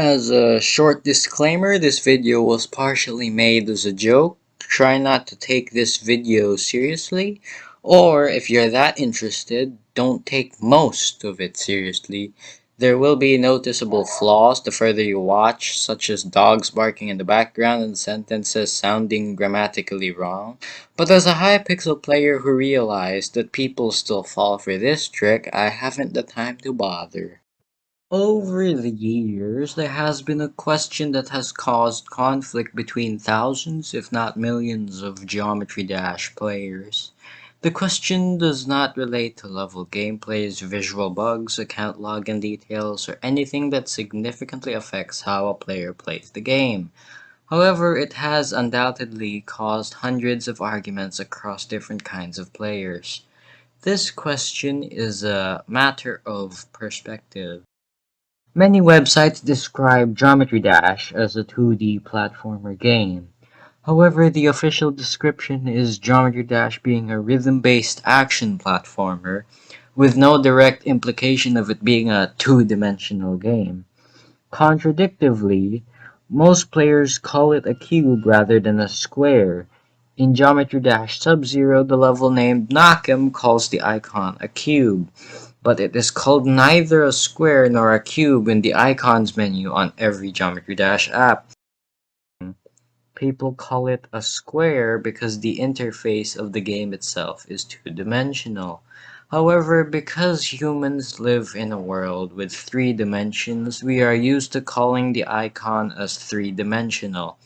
As a short disclaimer, this video was partially made as a joke. Try not to take this video seriously, or if you're that interested, don't take most of it seriously. There will be noticeable flaws the further you watch, such as dogs barking in the background and sentences sounding grammatically wrong. But as a Hypixel player who realized that people still fall for this trick, I haven't the time to bother. Over the years, there has been a question that has caused conflict between thousands, if not millions, of Geometry Dash players. The question does not relate to level gameplays, visual bugs, account login details, or anything that significantly affects how a player plays the game. However, it has undoubtedly caused hundreds of arguments across different kinds of players. This question is a matter of perspective. Many websites describe Geometry Dash as a 2D platformer game. However, the official description is Geometry Dash being a rhythm-based action platformer, with no direct implication of it being a two-dimensional game. Contradictively, most players call it a cube rather than a square. In Geometry Dash Sub-Zero, the level named Nakem calls the icon a cube, but it is called neither a square nor a cube in the icons menu on every Geometry Dash app. People call it a square because the interface of the game itself is two-dimensional. However, because humans live in a world with three dimensions, we are used to calling the icon as three-dimensional.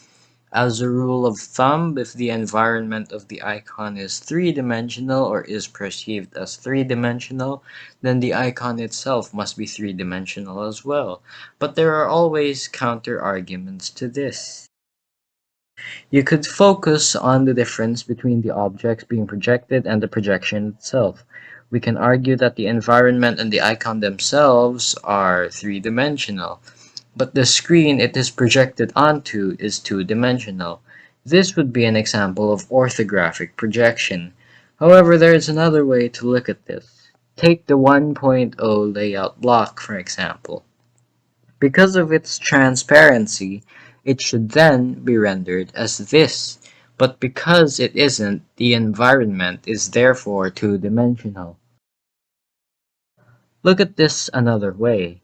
As a rule of thumb, if the environment of the icon is three-dimensional or is perceived as three-dimensional, then the icon itself must be three-dimensional as well. But there are always counter-arguments to this. You could focus on the difference between the objects being projected and the projection itself. We can argue that the environment and the icon themselves are three-dimensional, but the screen it is projected onto is two-dimensional. This would be an example of orthographic projection. However, there is another way to look at this. Take the 1.0 layout block, for example. Because of its transparency, it should then be rendered as this, but because it isn't, the environment is therefore two-dimensional. Look at this another way.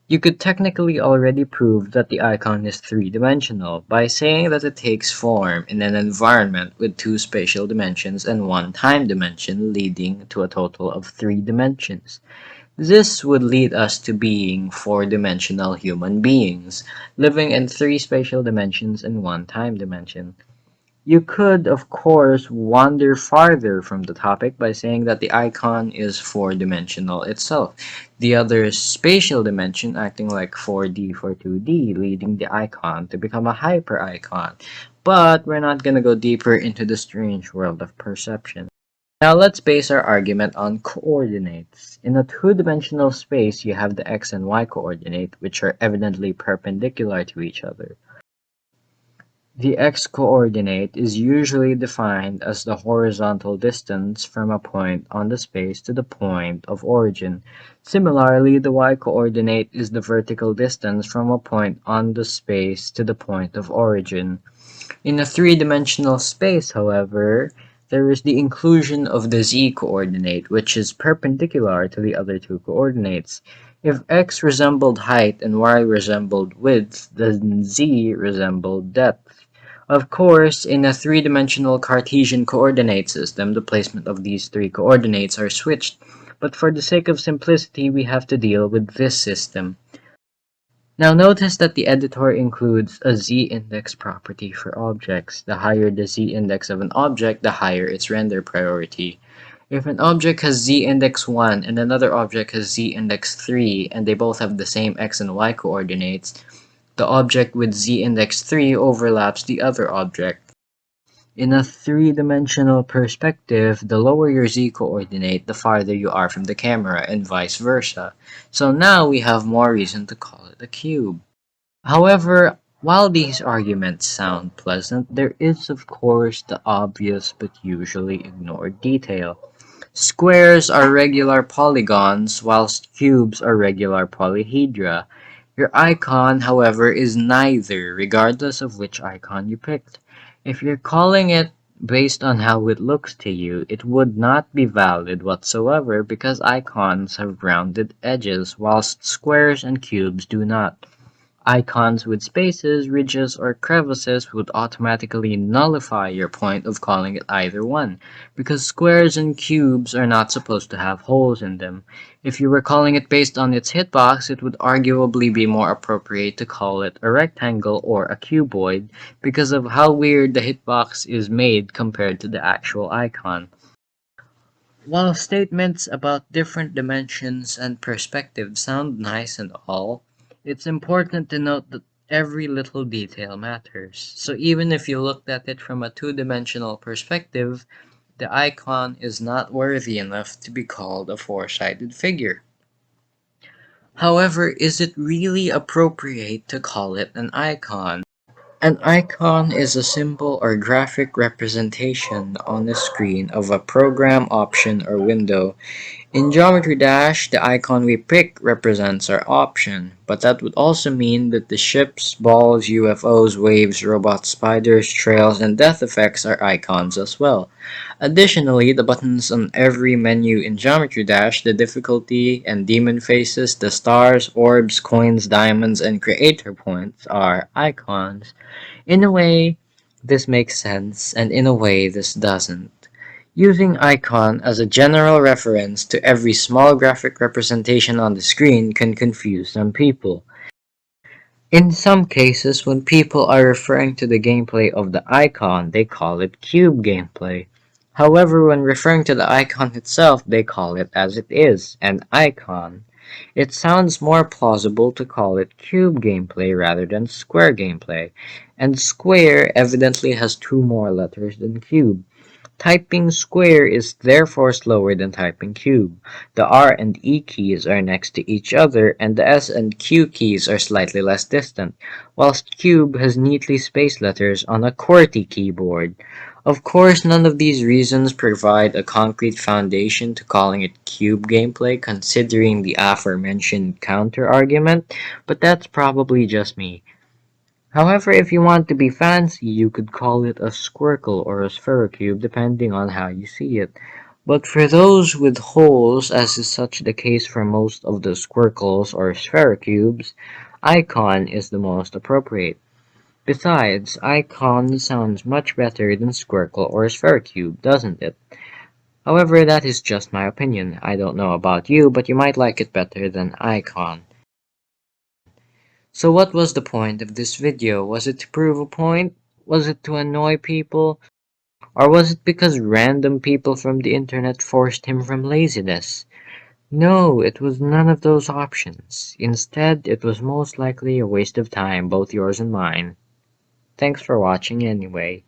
You could technically already prove that the icon is three-dimensional by saying that it takes form in an environment with two spatial dimensions and one time dimension, leading to a total of 3 dimensions. This would lead us to being four-dimensional human beings, living in 3 spatial dimensions and 1 time dimension. You could, of course, wander farther from the topic by saying that the icon is four-dimensional itself, the other spatial dimension acting like 4D for 2D, leading the icon to become a hyper-icon. But we're not going to go deeper into the strange world of perception. Now let's base our argument on coordinates. In a two-dimensional space, you have the x and y coordinate, which are evidently perpendicular to each other. The x-coordinate is usually defined as the horizontal distance from a point on the space to the point of origin. Similarly, the y-coordinate is the vertical distance from a point on the space to the point of origin. In a three-dimensional space, however, there is the inclusion of the z-coordinate, which is perpendicular to the other two coordinates. If x resembled height and y resembled width, then z resembled depth. Of course, in a three-dimensional Cartesian coordinate system, the placement of these three coordinates are switched, but for the sake of simplicity, we have to deal with this system. Now notice that the editor includes a z-index property for objects. The higher the z-index of an object, the higher its render priority. If an object has z-index 1 and another object has z-index 3 and they both have the same x and y coordinates, the object with z-index 3 overlaps the other object. In a three-dimensional perspective, the lower your z-coordinate, the farther you are from the camera, and vice versa. So now we have more reason to call it a cube. However, while these arguments sound pleasant, there is of course the obvious but usually ignored detail. Squares are regular polygons, whilst cubes are regular polyhedra. Your icon, however, is neither, regardless of which icon you picked. If you're calling it based on how it looks to you, it would not be valid whatsoever because icons have rounded edges, whilst squares and cubes do not. Icons with spaces, ridges, or crevices would automatically nullify your point of calling it either one, because squares and cubes are not supposed to have holes in them. If you were calling it based on its hitbox, it would arguably be more appropriate to call it a rectangle or a cuboid because of how weird the hitbox is made compared to the actual icon. While statements about different dimensions and perspectives sound nice and all, it's important to note that every little detail matters. So even if you looked at it from a two-dimensional perspective, the icon is not worthy enough to be called a four-sided figure. However, is it really appropriate to call it an icon? An icon is a symbol or graphic representation on the screen of a program, option, or window. In Geometry Dash, the icon we pick represents our option, but that would also mean that the ships, balls, UFOs, waves, robots, spiders, trails, and death effects are icons as well. Additionally, the buttons on every menu in Geometry Dash, the difficulty and demon faces, the stars, orbs, coins, diamonds, and creator points are icons. In a way, this makes sense, and in a way, this doesn't. Using icon as a general reference to every small graphic representation on the screen can confuse some people. In some cases, when people are referring to the gameplay of the icon, they call it cube gameplay. However, when referring to the icon itself, they call it as it is, an icon. It sounds more plausible to call it cube gameplay rather than square gameplay, and square evidently has two more letters than cube. Typing square is therefore slower than typing cube. The R and E keys are next to each other, and the S and Q keys are slightly less distant, whilst cube has neatly spaced letters on a QWERTY keyboard. Of course, none of these reasons provide a concrete foundation to calling it cube gameplay considering the aforementioned counter-argument, but that's probably just me. However, if you want to be fancy, you could call it a squircle or a spherocube depending on how you see it. But for those with holes, as is such the case for most of the squircles or spherocubes, icon is the most appropriate. Besides, icon sounds much better than squircle or spherocube, doesn't it? However, that is just my opinion. I don't know about you, but you might like it better than icon. So what was the point of this video? Was it to prove a point? Was it to annoy people? Or was it because random people from the internet forced him from laziness? No, it was none of those options. Instead, it was most likely a waste of time, both yours and mine. Thanks for watching anyway.